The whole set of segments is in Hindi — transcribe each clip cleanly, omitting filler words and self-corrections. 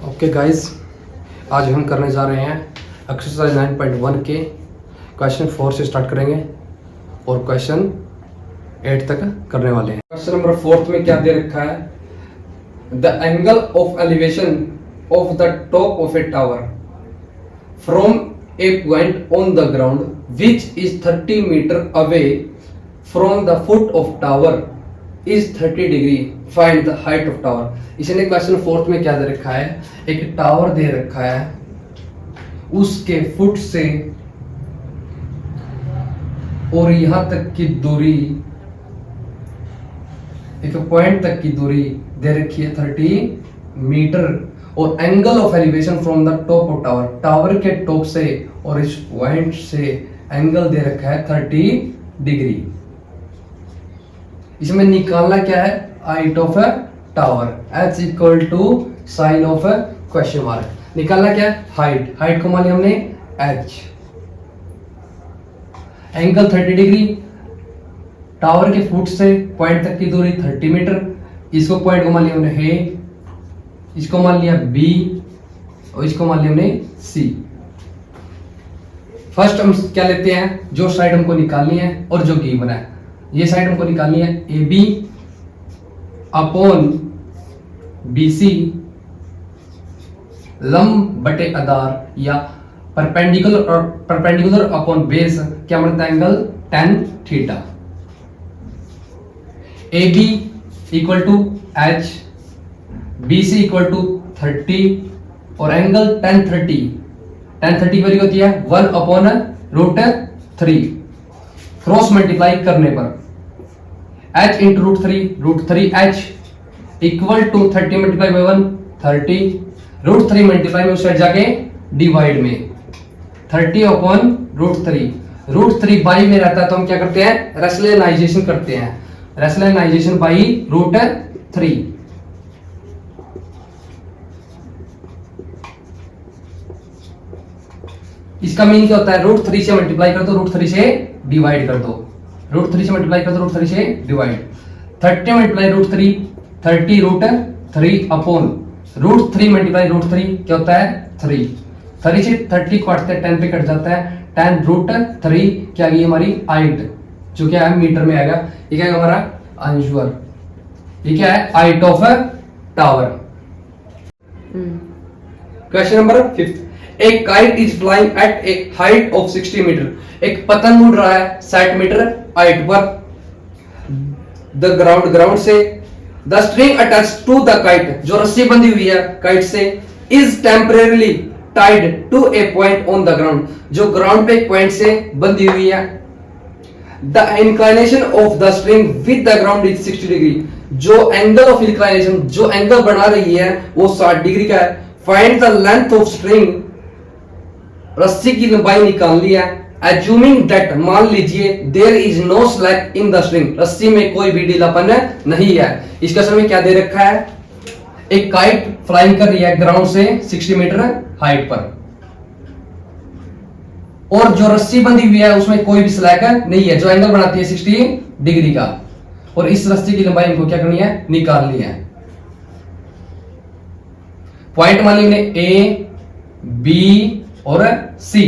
ओके गाइस, आज हम करने जा रहे हैं एक्सरसाइज 9.1 के क्वेश्चन 4 से स्टार्ट करेंगे और क्वेश्चन 8 तक करने वाले हैं। क्वेश्चन नंबर 4 में क्या दे रखा है? The angle of elevation of the top of a tower from a point on the ground which is 30 metre away from the foot of tower is 30 degree, find the height of tower. इसने क्वेश्चन 4 में क्या दे रखा है? एक टावर दे रखा है, उसके फुट से और यहां तक की दूरी, एक पॉइंट तक की दूरी दे रखी है 30 मीटर, और angle of elevation from the top of tower, tower के टॉप से और इस पॉइंट से एंगल दे रखा है 30 डिग्री। इसमें निकालना क्या है? Height of a tower, h equal to sign of a question mark. निकालना क्या है? हाइट को मान लिया हमने h, एंगल 30 डिग्री, टावर के फुट से पॉइंट तक की दूरी 30 मीटर, इसको पॉइंट को मान लिया हमने a, इसको मान लिया b और इसको मान लिया हमने c। फर्स्ट हम क्या लेते हैं? जो साइड हमको निकालनी है और जो गिवन है, ये साइड हमको निकालनी है AB अपॉन BC लंब बटे आधार या परपेंडिकुलर अपॉन बेस, क्या बनता है? Angle tan theta. AB equal to H, BC equal to 30 और एंगल tan 30 की वैल्यू होती है 1 अपॉन √3, क्रॉस मल्टीप्लाई करने पर h into √3 equal to 30 multiply by 1 30, √3 multiply में उस साइड जाके डिवाइड में 30 अपॉन √3 बाई में रहता है तो हम क्या करते हैं? रेशनलाइजेशन करते हैं, रेशनलाइजेशन बाई √3। इसका मीन क्या होता है? √3 से मल्टीप्लाई कर दो, √3 से डिवाइड कर दो, √3 से मल्टीप्लाई कर दो, √3 से डिवाइड। 30 मल्टीप्लाई √3 30 √3 अपॉन √3 मल्टीप्लाई √3 क्या होता है? 3 से 30 काटते हैं 10 पे कट जाता है, tan √3 क्या गई हमारी हाइट, जो क्या है मीटर में आएगा। ये क्या है हमारा आंसर? ये क्या है? Height of tower. Question number 5, A kite is flying at a height of 60 metre, एक पतंग उड़ रहा है 60 मीटर हाइट पर द ग्राउंड से। The string attached to the kite, जो रस्सी बंधी हुई है काइट से, is temporarily tied to a point on the ground, जो ग्राउंड पे एक पॉइंट से बंधी हुई है। The inclination of the string with the ground is 60 degree, जो एंगल ऑफ इंक्लाइनेशन, जो एंगल बना रही है वो 60 डिग्री का है। Find the length of string, रस्सी की लंबाई निकालनी है। एज्यूमिंग दैट, मान लीजिए, there is no slack in the string, रस्सी में कोई भी ढीलापन नहीं है। इस क्वेश्चन में क्या दे रखा है? एक काइट फ्लाइंग कर रही है ग्राउंड से 60 मीटर हाइट पर, और जो रस्सी बंधी हुई है उसमें कोई भी स्लैक नहीं है, जो एंगल बनाती है 60 डिग्री का, और इस रस्सी की लंबाई हमको क्या करनी है? निकालनी है। पॉइंट मान लीजिए A, B और C,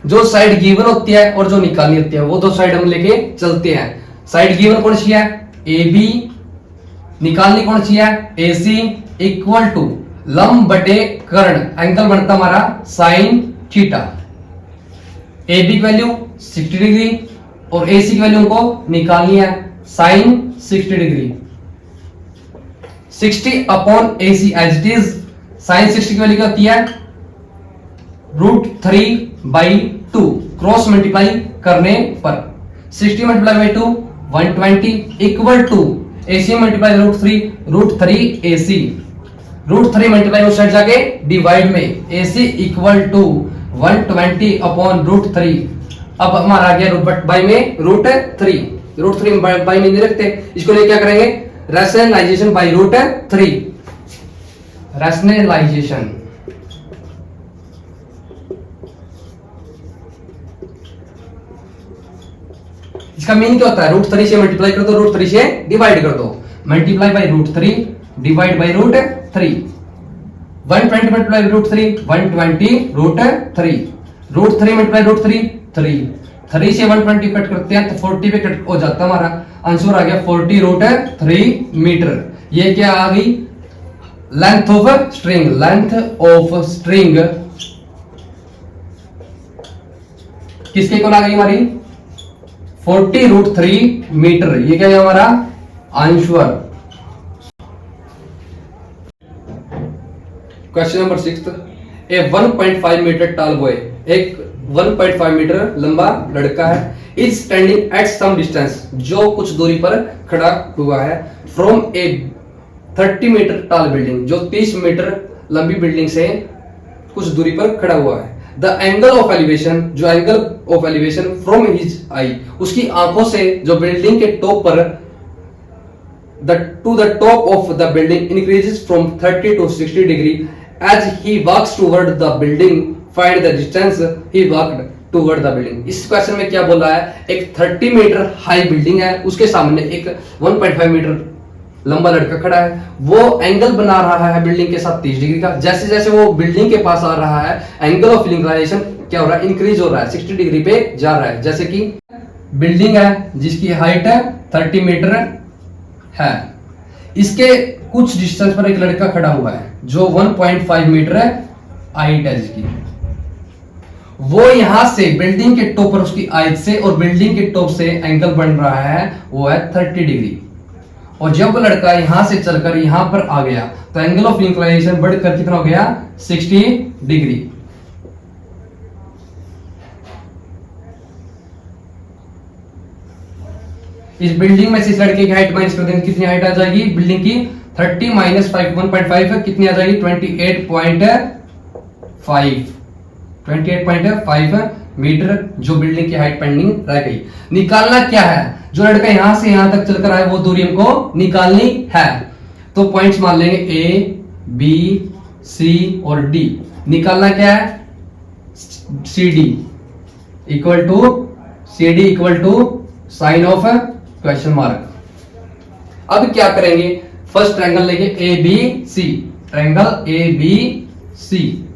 जो साइड गिवन होती है और जो निकालनी होती है वो दो साइड हम लेके चलते हैं। साइड गिवन कौन सी है? AB, निकालनी कौन सी है? AC इक्वल टू लंब बटे कर्ण, एंगल बनता हमारा sin थीटा। AB की वैल्यू 60 डिग्री और AC की वैल्यू हमको निकालनी है sin 60 degree. 60 upon AC as it is, sin 60 की वैल्यू क्या होती है? √3/2, क्रॉस मल्टीप्लाई करने पर 60 multiply by 2 120 equal to AC multiply √3 AC, √3 multiply उस साइड जाके डिवाइड में AC इक्वल टू 120 अपॉन √3। अब हमारा आ गया बाई में √3 बाई में नहीं रखते, इसको लेके क्या करेंगे? Rationalisation by √3, rationalisation. इसका मीन क्या होता है? √3 से मल्टीप्लाई कर दो, √3 से डिवाइड कर दो, multiply by √3 divide by √3। 120 multiply root 3 120 root 3 root 3 multiply root 3 3 3 से 120 कट करते हैं तो 40 पे कट हो जाता है। हमारा आंसर आ गया 40 रूट 3 मीटर। ये क्या आ गई? Length of string. Length of string किसके इक्वल आ गई हमारी? 40 रूट 3 मीटर। ये क्या है हमारा answer. Question number 6, a 1.5 metre tall boy, एक 1.5 मीटर लंबा लड़का है, is standing at some distance, जो कुछ दूरी पर खड़ा हुआ है, from a 30 metre tall building, जो 30 मीटर लंबी बिल्डिंग से कुछ दूरी पर खड़ा हुआ है। द एंगल ऑफ एलिवेशन, जो angle of elevation from his eye, उसकी आंखों से जो बिल्डिंग के टॉप पर to the top of the building increases from 30 to 60 degree as he walks toward the building, find the distance he walked toward the building। इस क्वेश्चन में क्या बोला है? एक 30 मीटर हाई बिल्डिंग है, उसके सामने एक 1.5 मीटर लंबा लड़का खड़ा है, वो एंगल बना रहा है बिल्डिंग के साथ 30 डिग्री का। जैसे जैसे वो बिल्डिंग के पास आ रहा है, एंगल ऑफ इंक्लिनेशन क्या हो रहा है? इंक्रीज हो रहा है, 60 डिग्री पे जा रहा है। जैसे कि बिल्डिंग है जिसकी हाइट है 30 मीटर है, इसके कुछ डिस्टेंस पर एक लड़का खड़ा हुआ है जो 1.5 मीटर है हाइट है जिसकी, वो यहां से बिल्डिंग के टॉप पर उसकी हाइट से और बिल्डिंग के टॉप से एंगल बन रहा है, वो है 30 डिग्री। और जब लड़का यहां से चलकर यहां पर आ गया तो एंगल ऑफ इंक्लिनेशन बढ़कर कितना हो गया? 60 डिग्री। इस बिल्डिंग में से इस लड़के की हाइट माइनस कर देंगे, कितनी हाइट आ जाएगी बिल्डिंग की? 30 माइनस 5 1.5 कितनी आ जाएगी? 28.5 मीटर, जो बिल्डिंग की हाइट पेंडिंग रह गई। निकालना क्या है? जो लड़का यहां से यहां तक चलकर आया वो दूरी हमको निकालनी है। तो पॉइंट्स मान लेंगे ए, बी, सी और डी। निकालना क्या है? C D equal to sign of question mark. अब क्या करेंगे? फर्स्ट ट्रायंगल लेंगे A B C, triangle A B C,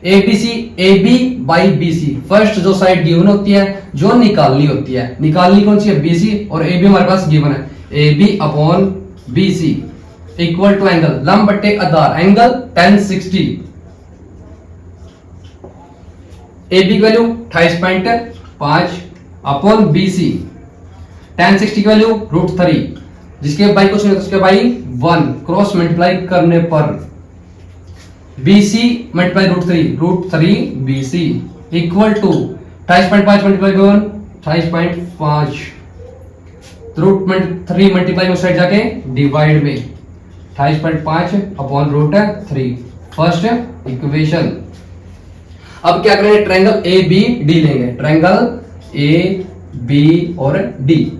A B C, A B by B C. First जो साइड गिवन होती है, जो निकालनी होती है, निकालनी कौन सी है? बी सी, और ए बी हमारे पास गिवन है, A B upon B C equal to angle लंब बटे आधार, एंगल tan 60। ए बी की value 28.5 upon B C, tan 60 की वैल्यू √3, जिसके बाई कुछ नहीं होता उसके बाई 1, क्रॉस मल्टीप्लाई करने पर BC multiply √3 BC equal to 28.5 multiply 1 28.5, √3 multiply उस साइड जाके डिवाइड में 28.5 अपॉन √3, फर्स्ट इक्वेशन। अब क्या करेंगे? ट्रायंगल ए बी डी लेंगे, ट्रायंगल ए बी और D,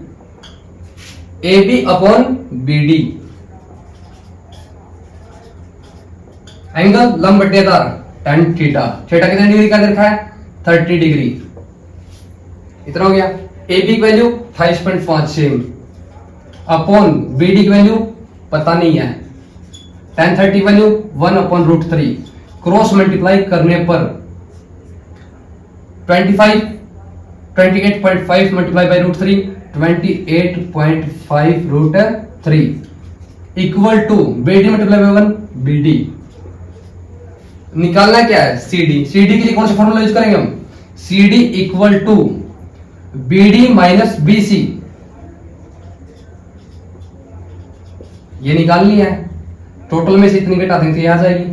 A B upon B D, angle लंब बटे आधार tan थीटा, थीटा कितने डिग्री का रखा है? 30 डिग्री। इतना हो गया। ए बी की value 28.5 same upon B D की वैल्यू पता नहीं है, tan 30 value 1 upon √3, cross multiply करने पर 28.5 multiply by √3 28.5 √3 equal to B D multiply by 1 B D. निकालना क्या है? सीडी। सीडी के लिए कौन सा फॉर्मूला यूज करेंगे हम? CD equal to BD minus BC, ये निकालनी है। टोटल में से इतनी घटा देंगे तो ये आ जाएगी।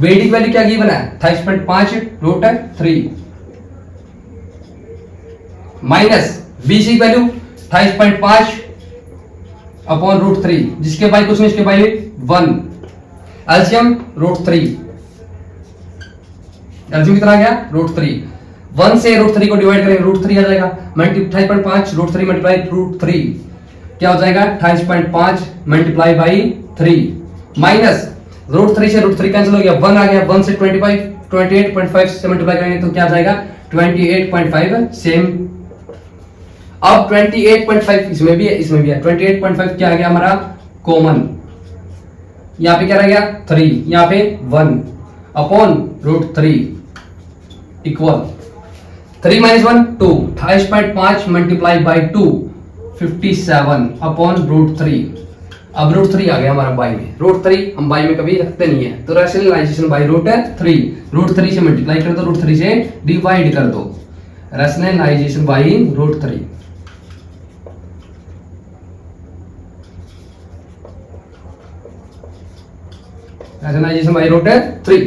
बीडी की वैल्यू क्या गिवन है? 28.5 √3 माइनस बीसी की वैल्यू 28.5 अपॉन √3, जिसके बाई कुछ नहीं, इसके बाई 1, एलसीएम √3, एलसीएम कितना आ गया? √3। 1 से √3 को डिवाइड करेंगे √3 आ जाएगा, 28.5 √3 मल्टीप्लाई √3 क्या हो जाएगा? 28.5 मल्टीप्लाई बाई 3 माइनस √3 से √3 कैंसिल हो गया, 1 आ गया, 1 से 28.5 से मल्टीप्लाई करेंगे तो क्या आ जाएगा? 28.5 सेम। अब 28.5 इसमें भी है, इसमें भी है, 28.5 क्या आ गया हमारा? कॉमन। यहाँ पे क्या रह गया 3, यहाँ पे 1 upon √3 equal 3 - 1 2, 28.5 multiply by 2 57 upon √3। अब √3 आ गया हमारा बाई में, √3 हम बाई में कभी रखते नहीं है, तो रैशनलाइजेशन बाई √3 से मल्टीप्लाई कर दो, √3 से डिवाइड कर दो, rationalisation by √3। Rationalisation by √3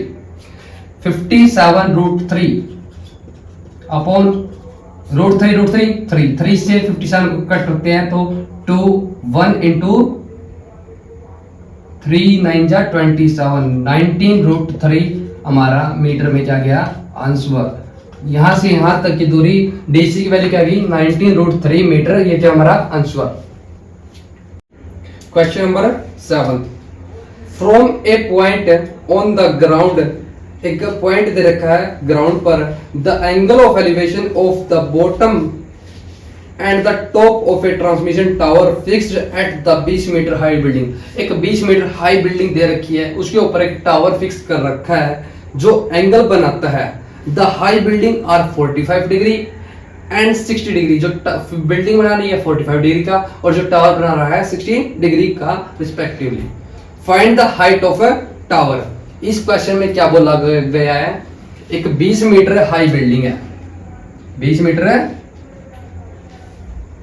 57 √3 upon √3 3 से 57 को कट होते हैं तो 2 1 इंटू 3 9 जा 27 19 √3 हमारा मीटर में क्या गया आंसर। यहां से यहां तक की दूरी डीसी की वैल्यू क्या गई 19 √3 मीटर, ये क्या हमारा answer. Question number 7, from a point on the ground, एक पॉइंट दे रखा है ग्राउंड पर, the angle of elevation of the bottom and the top of a transmission tower fixed at the 20 metre high building. एक 20 मीटर हाई बिल्डिंग दे रखी है, उसके ऊपर एक टावर फिक्स कर रखा है जो एंगल बनाता है। The high building are 45 degree and 60 degree, जो बिल्डिंग बना रही है 45 डिग्री का और जो टावर बना रहा है 60 डिग्री का respectively. Find the height of a tower. इस क्वेश्चन में क्या बोला गया है, एक 20 मीटर हाई बिल्डिंग है, 20 मीटर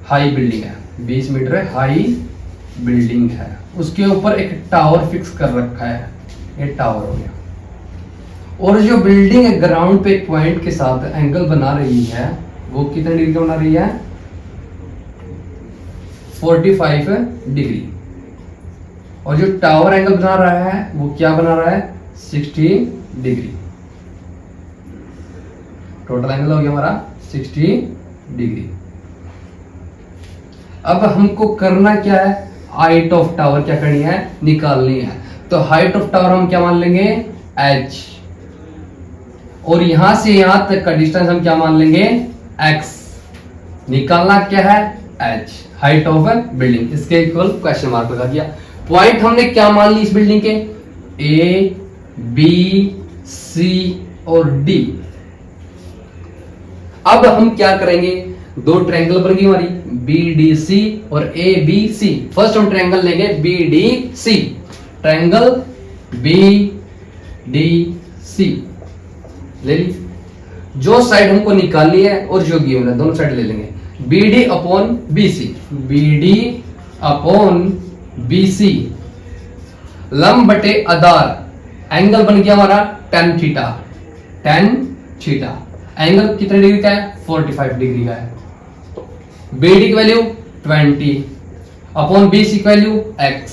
हाई बिल्डिंग है, 20 मीटर हाई बिल्डिंग है, उसके ऊपर एक टावर फिक्स कर रखा है, ये टावर हो गया। और जो बिल्डिंग है ग्राउंड पे एक पॉइंट के साथ एंगल बना रही है, वो कितने डिग्री का बना रही है 45 डिग्री, और जो टावर एंगल बना रहा है वो क्या बना रहा है 60 डिग्री। टोटल एंगल हो गया हमारा 60 डिग्री। अब हमको करना क्या है, हाइट ऑफ टावर क्या करनी है, निकालनी है। तो हाइट ऑफ टावर हम क्या मान लेंगे h, और यहां से यहां तक का डिस्टेंस हम क्या मान लेंगे x। निकालना क्या है h, हाइट ऑफ बिल्डिंग, इसके इक्वल क्वेश्चन मार्क लगा दिया। पॉइंट हमने क्या मान ली इस बिल्डिंग के, A B C और D। अब हम क्या करेंगे, दो ट्रायंगल बन गई हमारी BDC और ABC। फर्स्ट हम ट्रायंगल लेंगे BDC, ट्रायंगल BDC ले ली। जो साइड हमको निकालनी है और जो गिवन है दोनों साइड ले लेंगे। BD upon BC, BD upon BC, लंब बटे आधार, एंगल बन गया हमारा tan theta, tan theta. Angle कितने डिग्री का है 45 डिग्री का है। BD की वैल्यू 20 अपॉन BC की वैल्यू x,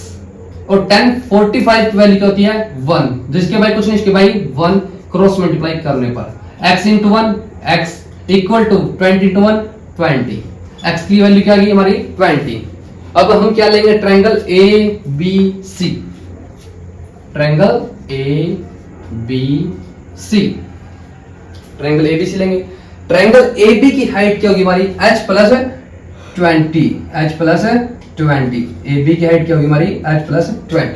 और tan 45 की वैल्यू क्या होती है 1, जिसके भाई कुछ नहीं, इसके भाई 1 क्रॉस मल्टीप्लाई करने पर x into 1 x equal to 20 into 1 20, x की वैल्यू क्या आ गई हमारी 20। अब हम क्या लेंगे, triangle ABC, triangle ABC, triangle ABC लेंगे। ट्रायंगल AB की हाइट क्या होगी हमारी h plus 20, h plus 20, AB की हाइट क्या होगी हमारी h प्लस 20।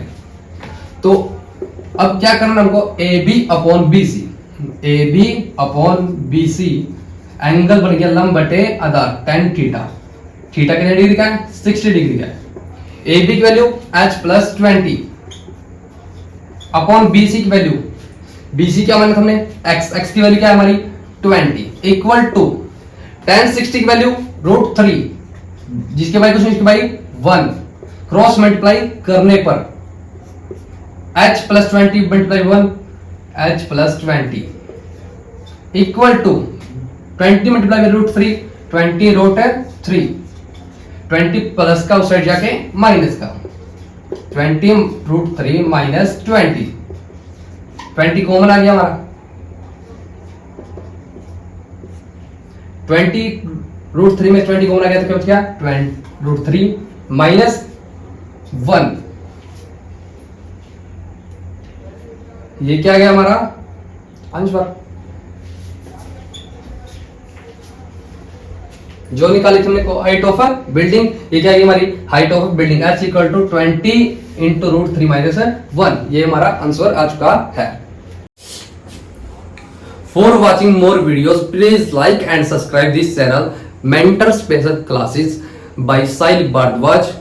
तो अब क्या करना हमको, AB upon BC, AB upon BC, angle बन गया लंब बटे आधार tan थीटा, थीटा कितने डिग्री का है 60 डिग्री का है। AB की value h plus 20 upon BC की वैल्यू, BC क्या माना हमने x, x की वैल्यू क्या है हमारी 20 इक्वल टू tan 60 की वैल्यू √3, जिसके भाई कुछ नहीं, इसके भाई 1 क्रॉस मल्टीप्लाई करने पर h plus 20 multiply 1 h plus 20 equal to 20 multiply by √3, 20 √3, 20 plus का उस साइड जाके माइनस का, 20 √3 माइनस 20, 20 कॉमन आ गया हमारा, 20 √3 में 20 कॉमन आ गया तो क्या बच गया 20 √3 माइनस 1, ये क्या आ गया हमारा आंसर। जो निकाली तुमने को हाइट ऑफ बिल्डिंग, ये क्या है हमारी height of building h equal to 20 into root 3 minus 1। ये हमारा आंसर आ चुका है। For watching more videos please like and subscribe this channel mentor special classes by Sahil Bhardwaj.